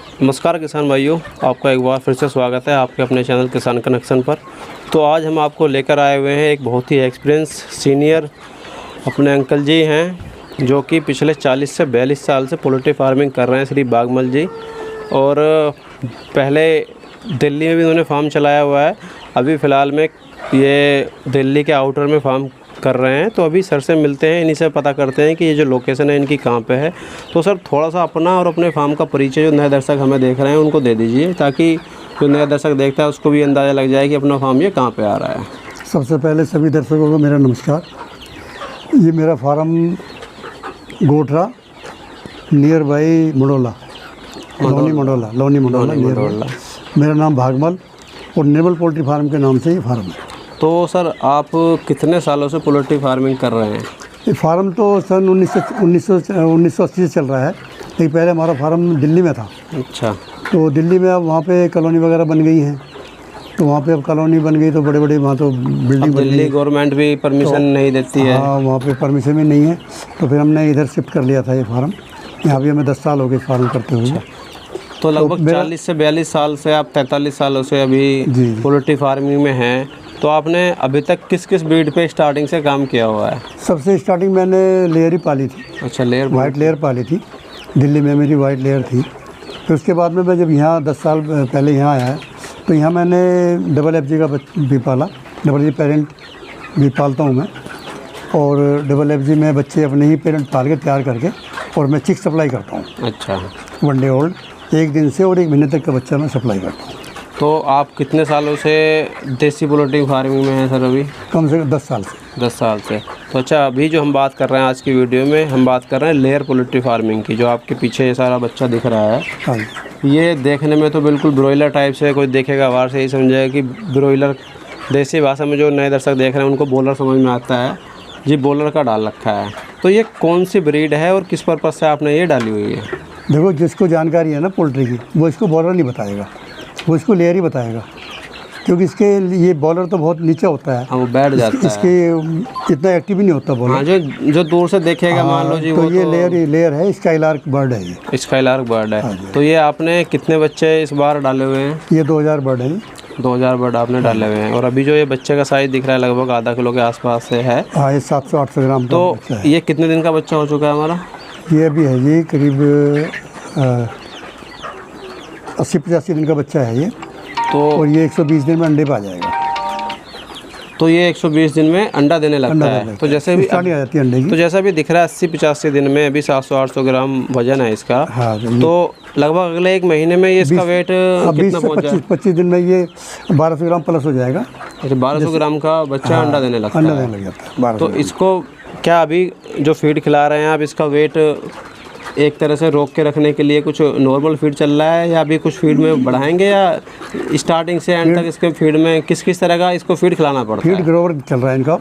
नमस्कार किसान भाइयों, आपका एक बार फिर से स्वागत है आपके अपने चैनल किसान कनेक्शन पर। तो आज हम आपको लेकर आए हुए हैं एक बहुत ही एक्सपीरियंस सीनियर अपने अंकल जी हैं, जो कि पिछले 40 से 42 साल से पोल्ट्री फार्मिंग कर रहे हैं, श्री बागमल जी। और पहले दिल्ली में भी उन्होंने फार्म चलाया हुआ है। अभी फ़िलहाल में ये दिल्ली के आउटर में फार्म कर रहे हैं। तो अभी सर से मिलते हैं, इन्हीं से पता करते हैं कि ये जो लोकेशन है इनकी कहाँ पे है। तो सर थोड़ा सा अपना और अपने फार्म का परिचय जो नए दर्शक हमें देख रहे हैं उनको दे दीजिए, ताकि जो नया दर्शक देखता है उसको भी अंदाज़ा लग जाए कि अपना फार्म ये कहाँ पे आ रहा है। सबसे पहले सभी दर्शकों को मेरा नमस्कार। ये मेरा farm Gothra near by Mandola, Loni Mandola. मेरा नाम भागमल और निर्मल पोल्ट्री फार्म के नाम से ये फार्म है। तो सर आप कितने सालों से पोल्ट्री फार्मिंग कर रहे हैं? ये फार्म तो सन 1980 से चल रहा है, लेकिन पहले हमारा फार्म दिल्ली में था। अच्छा। तो दिल्ली में अब वहाँ पे कॉलोनी वगैरह बन गई हैं, तो वहाँ पे अब कॉलोनी बन गई तो बड़े बड़े वहाँ तो बिल्डिंग बन गई। दिल्ली गवर्नमेंट भी परमिशन नहीं देती है। हाँ, वहाँ पे परमिशन भी नहीं है, तो फिर हमने इधर शिफ्ट कर लिया था ये फार्म। यहाँ भी हमें 10 साल हो गए फार्म करते हुए। तो लगभग 40 से 42 साल से आप 43 सालों से अभी पोल्ट्री फार्मिंग में हैं। तो आपने अभी तक किस किस ब्रीड पे स्टार्टिंग से काम किया हुआ है? सबसे स्टार्टिंग मैंने लेयर ही पाली थी। अच्छा, लेयर? वाइट लेयर पाली थी, दिल्ली में मेरी वाइट लेयर थी। फिर उसके बाद में मैं जब यहाँ 10 साल पहले यहाँ आया, तो यहाँ मैंने डबल FG का भी पाला। डबल FG पेरेंट भी पालता हूँ मैं, और डबल FG में बच्चे अपने ही पेरेंट पाल के तैयार करके और मैं चिक सप्लाई करता हूँ। अच्छा। 1 डे ओल्ड, 1 दिन से और 1 महीने तक का बच्चा मैं सप्लाई करता हूँ। तो आप कितने सालों से देसी पोल्ट्री फार्मिंग में हैं सर? अभी कम से कम 10 साल से। 10 साल से। तो अच्छा, अभी जो हम बात कर रहे हैं आज की वीडियो में, हम बात कर रहे हैं लेयर पोल्ट्री फार्मिंग की। जो आपके पीछे ये सारा बच्चा दिख रहा है, हाँ, ये देखने में तो बिल्कुल ब्रॉयलर टाइप से, कोई देखेगा बाहर से ही समझेगा कि ब्रॉयलर। देसी भाषा में जो नए दर्शक देख रहे हैं उनको बॉलर समझ में आता है जी, बॉलर का डाल रखा है। तो ये कौन सी ब्रीड है और किस पर्पज़ से आपने ये डाली हुई है? देखो, जिसको जानकारी है ना पोल्ट्री की, वो इसको बॉलर नहीं बताएगा, वो इसको लेयर ही बताएगा, क्योंकि इसके ये बॉलर तो बहुत नीचे होता है। हाँ, वो बैठ जाता है। इसके इतना एक्टिव ही नहीं होता बॉलर। हाँ, जो दूर से देखेगा मान लो जी, तो वो ये लेयर है, स्काईलार्क बर्ड है ये। स्काईलार्क बर्ड है। तो ये आपने कितने बच्चे इस बार डाले हुए हैं? ये 2000 बर्ड है। 2000 बर्ड आपने डाले हुए हैं। और अभी जो ये बच्चे का साइज़ दिख रहा है लगभग आधा किलो के आसपास से है। हाँ, ये 700-800 ग्राम का बच्चा है। ये कितने दिन का बच्चा हो चुका है हमारा? ये अभी है जी करीब 80-85 दिन का बच्चा है ये। तो और ये 120 दिन में अंडे पा जाएगा। तो ये 120 दिन में अंडा देने लगता है। तो जैसे भी स्टार्टिंग आ जाती है अंडे की। तो जैसा भी दिख रहा है 80-85 दिन में अभी 700-800 ग्राम वजन है इसका। हाँ, तो लगभग अगले 1 महीने में ये इसका वेट कितना पहुँच जाएगा? 25 दिन में ये 1200 ग्राम प्लस हो जाएगा। अच्छा, 1200 ग्राम का बच्चा अंडा देने लगता है। अंडा देने लग जाता है। तो इसको क्या अभी जो फीड खिला रहे हैं आप, इसका वेट एक तरह से रोक के रखने के लिए कुछ नॉर्मल फीड चल रहा है, या अभी कुछ फीड में बढ़ाएंगे, या स्टार्टिंग से एंड तक इसके फीड में किस तरह का इसको फीड खिलाना पड़ता है? फीड ग्रोवर चल रहा है इनका,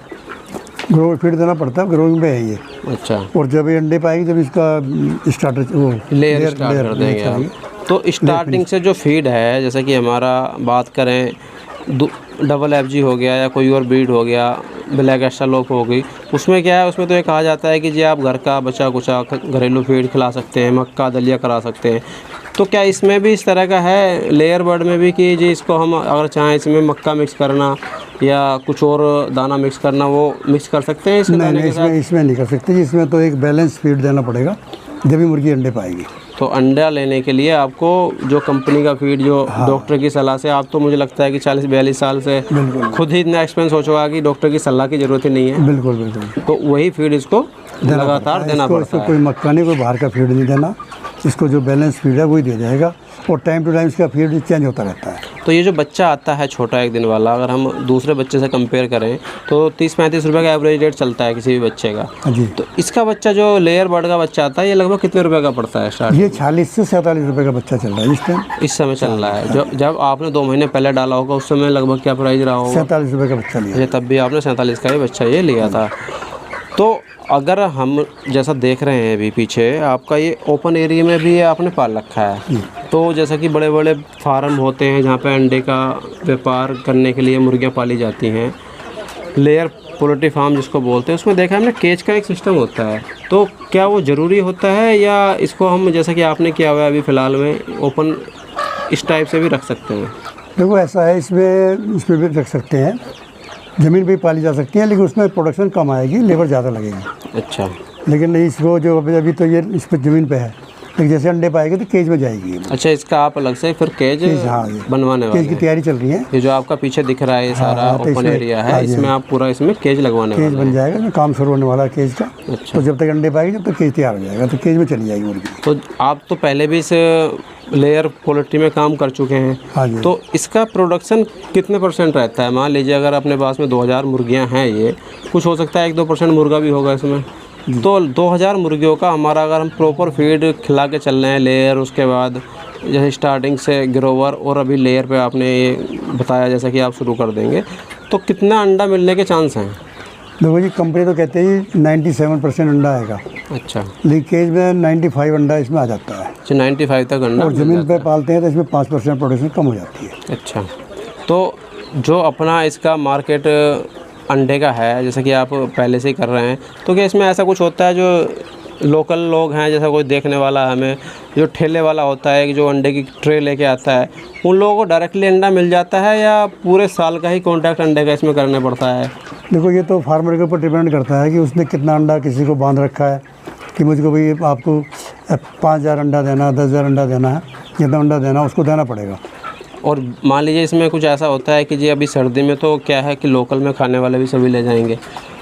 ग्रोवर फीड देना पड़ता है, ग्रोविंग में है ये। अच्छा। और जब ये अंडे पाएगी जब इसका स्टार्टर वो लेयर स्टार्ट कर देंगे आप। तो स्टार्टिंग से जो फीड है, जैसे कि हमारा बात करें डबल FG हो गया या कोई और ब्रीड हो गया, ब्लैक एस्ट्रोलोप हो गई, उसमें क्या है, उसमें तो ये कहा जाता है कि जी आप घर का बचा कुचा घरेलू फीड खिला सकते हैं, मक्का दलिया करा सकते हैं। तो क्या इसमें भी इस तरह का है, लेयर बर्ड में भी, कि जी इसको हम अगर चाहें इसमें मक्का मिक्स करना या कुछ और दाना मिक्स करना, वो मिक्स कर सकते हैं इसके दाने के साथ? इसमें नहीं कर सकते। इसमें तो एक बैलेंस फीड देना पड़ेगा जब भी मुर्गी अंडे पाएगी। तो अंडा लेने के लिए आपको जो कंपनी का फीड, जो डॉक्टर की सलाह से, आप तो मुझे लगता है कि 40-42 साल से खुद ही इतना एक्सपेंस हो चुका कि डॉक्टर की सलाह की ज़रूरत ही नहीं है। बिल्कुल। तो वही फीड इसको लगातार देना पड़ता है। कोई मक्का नहीं, कोई बाहर का फीड नहीं देना। इसको जो बैलेंस फीड है वही दे जाएगा, और टाइम टू टाइम इसका फीड चेंज होता रहता है। तो ये जो बच्चा आता है छोटा 1 दिन वाला, अगर हम दूसरे बच्चे से कंपेयर करें तो 30-35 रुपये का एवरेज रेट चलता है किसी भी बच्चे का जी। तो इसका बच्चा जो लेयर बर्ड का बच्चा आता है, ये लगभग कितने रुपए का पड़ता है स्टार्ट? ये 40 से 47 रुपये का बच्चा चल रहा है इस टाइम। इस समय चल रहा है। जब आपने 2 महीने पहले डाला होगा उस समय लगभग क्या प्राइस रहा होगा? 47 रुपये का बच्चा लिया। तब भी आपने 47 का ही बच्चा ये लिया था। तो अगर हम जैसा देख रहे हैं अभी पीछे आपका, ये ओपन एरिया में भी आपने पाल रखा है। तो जैसा कि बड़े बड़े फार्म होते हैं जहाँ पे अंडे का व्यापार करने के लिए मुर्गियाँ पाली जाती हैं, लेयर पोल्ट्री फार्म जिसको बोलते हैं, उसमें देखा हमने केज का एक सिस्टम होता है। तो तो क्या वो ज़रूरी होता है या इसको हम जैसा कि आपने किया हुआ है अभी फ़िलहाल में ओपन इस टाइप से भी रख सकते हैं? देखो ऐसा है, इसमें भी रख सकते हैं, ज़मीन पे पाली जा सकती है, लेकिन उसमें प्रोडक्शन कम आएगी, लेबर ज़्यादा लगेगी। अच्छा। लेकिन इसको जो अभी तो ये इस पर ज़मीन पे है, लेकिन जैसे अंडे पाएगी तो केज में जाएगी। अच्छा, इसका आप अलग से फिर केज हाँ, बनवाने वाले केज की तैयारी चल रही है। ये जो आपका पीछे दिख रहा है ये सारा हाँ, तो ओपन एरिया है, इसमें आप पूरा इसमें केज लगवाने वाले केज बन जाएगा, इसमें काम शुरू होने वाला है केज का। अच्छा। तो जब तक अंडे पाएगी जब तक केज तैयार हो जाएगा, तो केज में चली जाएगी मुर्गी। तो आप तो पहले भी इस लेयर पोल्ट्री में काम कर चुके हैं। हाँ जी। तो इसका प्रोडक्शन कितने % रहता है? मान लीजिए अगर अपने पास में 2000 मुर्गियां हैं, ये कुछ हो सकता है 1-2% मुर्गा भी होगा इसमें, तो 2000 मुर्गियों का हमारा अगर हम प्रॉपर फीड खिला के चल रहे हैं, लेयर, उसके बाद जैसे स्टार्टिंग से ग्रोवर और अभी लेयर पे आपने ये बताया जैसा कि आप शुरू कर देंगे, तो कितना अंडा मिलने के चांस हैं? देखो जी, कंपनी तो कहते हैं 97% अंडा आएगा। अच्छा। लीकेज में 95 अंडा इसमें आ जाता है। अच्छा, 95 तक अंडा। और ज़मीन पे पालते हैं तो इसमें 5% प्रोडक्शन कम हो जाती है। अच्छा, तो जो अपना इसका मार्केट अंडे का है, जैसे कि आप पहले से ही कर रहे हैं, तो क्या इसमें ऐसा कुछ होता है जो लोकल लोग हैं, जैसा कोई देखने वाला हमें, जो ठेले वाला होता है जो अंडे की ट्रे लेके आता है, उन लोगों को डायरेक्टली अंडा मिल जाता है या पूरे साल का ही कॉन्ट्रैक्ट अंडे का इसमें करना पड़ता है? देखो, ये तो फार्मर के ऊपर डिपेंड करता है कि उसने कितना अंडा किसी को बांध रखा है कि मुझको भाई आपको 5000 अंडा देना, 10,000 अंडा देना है, जितना अंडा देना उसको देना पड़ेगा। और मान लीजिए इसमें कुछ ऐसा होता है कि जी अभी सर्दी में तो क्या है कि लोकल में खाने वाले भी सभी ले जाएंगे,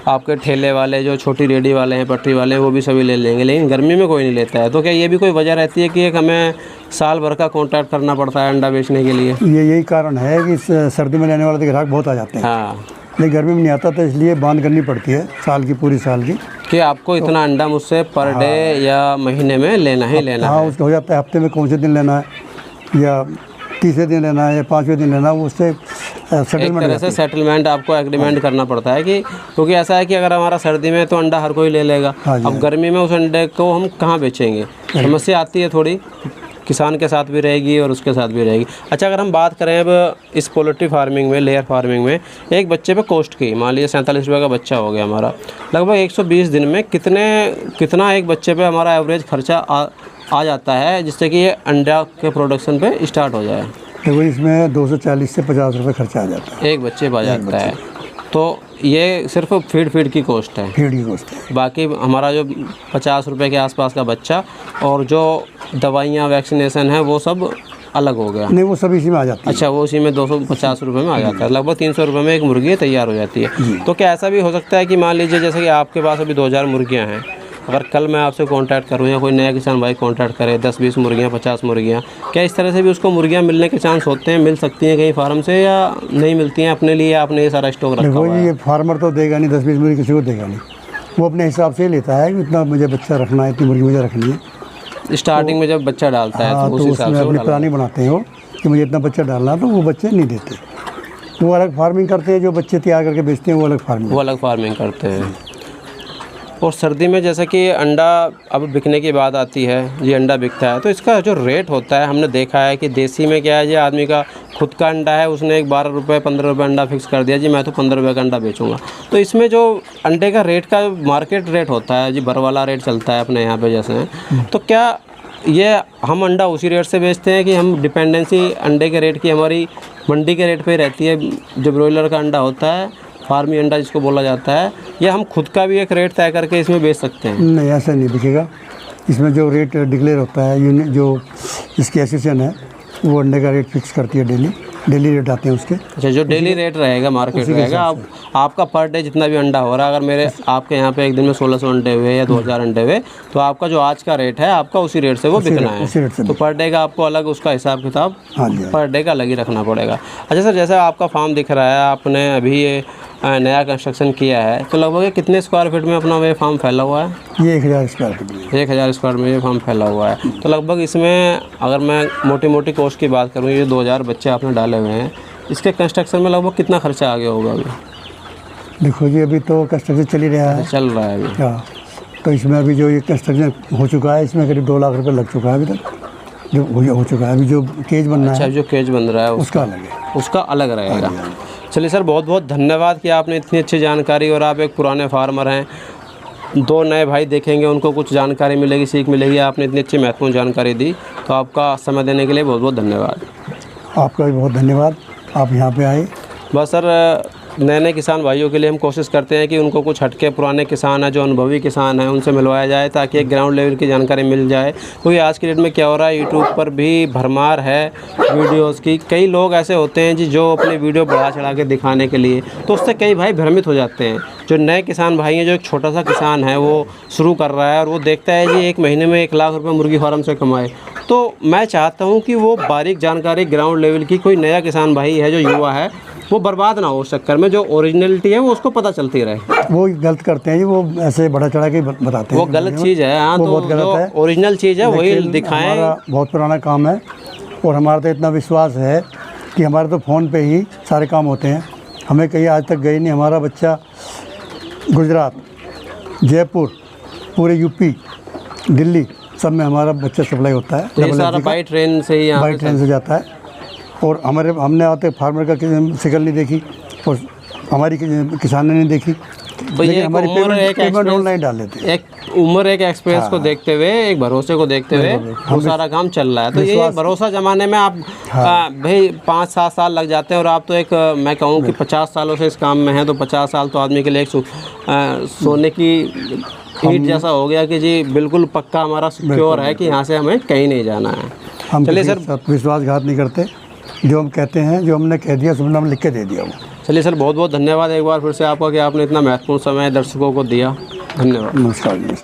आपके ठेले वाले जो छोटी रेडी वाले हैं, पटरी वाले हैं, वो भी सभी ले लेंगे, लेकिन गर्मी में कोई नहीं लेता है, तो क्या ये भी कोई वजह रहती है कि एक हमें साल भर का कॉन्ट्रैक्ट करना पड़ता है अंडा बेचने के लिए? यही कारण है कि सर्दी में लेने वाले ग्राहक बहुत आ जाते हैं। हाँ, लेकिन गर्मी में नहीं आता, तो इसलिए बांध करनी पड़ती है साल की, पूरी साल की, कि आपको इतना अंडा मुझसे पर डे या महीने में लेना ही लेना हाँ, है। उसका हो जाता है हफ्ते में कौन से दिन लेना है, या तीसरे दिन लेना है, या 5वें दिन लेना है, वो उससे एक सेटलमेंट तरह से सेटलमेंट आपको एग्रीमेंट करना पड़ता है कि क्योंकि ऐसा है कि अगर हमारा सर्दी में तो अंडा हर कोई ले लेगा, हाँ जी, अब गर्मी में उस अंडे को हम कहाँ बेचेंगे? समस्या आती है थोड़ी, किसान के साथ भी रहेगी और उसके साथ भी रहेगी। अच्छा, अगर हम बात करें अब इस पोल्ट्री फार्मिंग में, लेयर फार्मिंग में, एक बच्चे पे कॉस्ट की, मान लीजिए 47 रुपये का बच्चा हो गया हमारा, लगभग 120 दिन में कितना एक बच्चे पे हमारा एवरेज खर्चा आ जाता है जिससे कि ये अंडा के प्रोडक्शन पे स्टार्ट हो जाए? देखो, इसमें 240 से 50 रुपये खर्चा आ जाता है, एक बच्चे पे आ जाता है। तो ये सिर्फ फीड की कॉस्ट है, फीड की कॉस्ट है। बाकी हमारा जो 50 रुपये के आसपास का बच्चा और जो दवाइयाँ, वैक्सीनेशन है, वो सब अलग हो गया? नहीं, वो सब इसी में आ जाती है। अच्छा, वो उसी में 250 रुपये में आ जाता है, लगभग 300 रुपये में एक मुर्गी तैयार हो जाती है। तो क्या ऐसा भी हो सकता है कि मान लीजिए जैसे कि आपके पास अभी 2000 मुर्गियाँ हैं, अगर कल मैं आपसे कांटेक्ट करूं या कोई नया किसान भाई कांटेक्ट करे, 10-20 मुर्गियाँ, 50 मुर्गियाँ, क्या इस तरह से भी उसको मुर्गियाँ मिलने के चांस होते हैं? मिल सकती हैं कहीं फार्म से या नहीं मिलती हैं? अपने लिए आपने ये सारा स्टॉक रखा हुआ है? ये फार्मर तो देगा नहीं, 10-20 मुर्गी किसी को देगा नहीं, वो अपने हिसाब से लेता है कि इतना मुझे बच्चा रखना है, इतनी मुर्गी मुझे रखनी है। स्टार्टिंग में जब बच्चा डालता है तो उस हिसाब से अपनी प्लानिंग बनाते हैं वो कि मुझे इतना बच्चा डालना, तो वो बच्चे नहीं देते, वो अलग फार्मिंग करते हैं। जो बच्चे तैयार करके बेचते हैं वो अलग फार्मिंग करते हैं। और सर्दी में जैसा कि अंडा अब बिकने की बात आती है, ये अंडा बिकता है, तो इसका जो रेट होता है, हमने देखा है कि देसी में क्या है, ये आदमी का खुद का अंडा है, उसने एक 12 रुपये 15 रुपये अंडा फिक्स कर दिया जी, मैं तो 15 रुपये का अंडा बेचूंगा। तो इसमें जो अंडे का रेट का मार्केट रेट होता है जी, भर वाला रेट चलता है अपने यहाँ पे जैसे हैं, तो क्या ये हम अंडा उसी रेट से बेचते हैं कि हम डिपेंडेंसी अंडे के रेट की हमारी मंडी के रेट पे रहती है, जो ब्रॉयलर का अंडा होता है, फार्मी अंडा जिसको बोला जाता है, या हम खुद का भी एक रेट तय करके इसमें बेच सकते हैं? नहीं, ऐसा नहीं बिकेगा। इसमें जो रेट डिक्लेयर होता है, यूनिट जो इसकी एसोसिएशन है, वो अंडे का रेट फिक्स करती है, डेली रेट आते हैं उसके। अच्छा, जो डेली रेट रहेगा, मार्केट रहेगा, आपका पर डे जितना भी अंडा हो रहा है, अगर मेरे आपके यहाँ पे एक दिन में 1600 अंडे हुए या 2000 अंडे हुए, तो आपका जो आज का रेट है, आपका उसी रेट से वो बिकना है। तो पर डे का आपको अलग उसका हिसाब किताब पर डे का अलग ही रखना पड़ेगा। अच्छा सर, जैसे आपका फार्म दिख रहा है, आपने अभी ये नया कंस्ट्रक्शन किया है, तो लगभग कितने स्क्वायर फीट में अपना ये फार्म फैला हुआ है? ये 1000 स्क्वायर फीट में। 1000 स्क्वायर में ये फार्म फैला हुआ है। तो लगभग इसमें अगर मैं मोटी मोटी कॉस्ट की बात करूँ, ये 2000 बच्चे आपने डाले हुए हैं, इसके कंस्ट्रक्शन में लगभग कितना खर्चा आ गया होगा अभी? देखो जी, अभी तो कंस्ट्रक्शन चल ही रहा है। चल रहा है अभी? हाँ, तो इसमें अभी जो ये कंस्ट्रक्शन हो चुका है, इसमें करीब 2 लाख रुपये लग चुका है अभी तक, जो हो चुका है। अभी जो केज बनना है, अच्छा, जो केज बन रहा है उसका अलग है, उसका अलग रहेगा। चलिए सर, बहुत बहुत धन्यवाद कि आपने इतनी अच्छी जानकारी, और आप एक पुराने फार्मर हैं, दो नए भाई देखेंगे, उनको कुछ जानकारी मिलेगी, सीख मिलेगी। आपने इतनी अच्छी महत्वपूर्ण जानकारी दी, तो आपका समय देने के लिए बहुत बहुत धन्यवाद। आपका भी बहुत धन्यवाद, आप यहाँ पे आए। बस सर, नए नए किसान भाइयों के लिए हम कोशिश करते हैं कि उनको कुछ हटके पुराने किसान हैं, जो अनुभवी किसान हैं, उनसे मिलवाया जाए ताकि एक ग्राउंड लेवल की जानकारी मिल जाए। क्योंकि आज की डेट में क्या हो रहा है, यूट्यूब पर भी भरमार है वीडियोस की। कई लोग ऐसे होते हैं जी जो अपनी वीडियो बढ़ा चढ़ा के दिखाने के लिए, तो उससे कई भाई भ्रमित हो जाते हैं। जो नए किसान भाई हैं, जो एक छोटा सा किसान है, वो शुरू कर रहा है और वो देखता है जी 1 महीने में 1 लाख रुपये मुर्गी फार्म से कमाए, तो मैं चाहता हूँ कि वो बारीक जानकारी ग्राउंड लेवल की कोई नया किसान भाई है, जो युवा है, वो बर्बाद ना हो उस चक्कर में। जो ओरिजिनलिटी है वो उसको पता चलती रहे। वो गलत करते हैं जी, वो ऐसे बढ़ा चढ़ा के बताते हैं, वो गलत चीज़ है। हाँ, वो तो बहुत गलत है। ओरिजिनल चीज़ है वही दिखाएं। हमारा बहुत पुराना काम है और हमारा तो इतना विश्वास है कि हमारे तो फ़ोन पे ही सारे काम होते हैं। हमें कहीं आज तक गए नहीं। हमारा बच्चा गुजरात, जयपुर, पूरे यूपी, दिल्ली सब में हमारा बच्चा सप्लाई होता है। तो ये सारा बाई ट्रेन से ही, बाई ट्रेन से जाता है। और हमने आते फार्मर का शिकल नहीं देखी और हमारी किसानों ने देखी। भैया हमारी पेमेंट ऑनलाइन डाल लेते हैं। एक उम्र, एक एक्सपीरियंस को देखते हुए, एक भरोसे को देखते हुए वो सारा काम चल रहा है। तो ये भरोसा जमाने में आप भाई 5-7 साल लग जाते हैं, और आप तो एक मैं कहूँ कि 50 सालों से इस काम में हैं, तो 50 साल तो आदमी के लिए एक सोने की ईंट जैसा हो गया कि जी बिल्कुल पक्का हमारा सिक्योर है कि यहाँ से हमें कहीं नहीं जाना है। हम चलिए सर, विश्वासघात नहीं करते। जो हम कहते हैं, जो हमने कह दिया, सबने हम लिख के दे दिया वो। चलिए सर, बहुत बहुत धन्यवाद एक बार फिर से आपका कि आपने इतना महत्वपूर्ण समय दर्शकों को दिया। धन्यवाद। नमस्कार जी।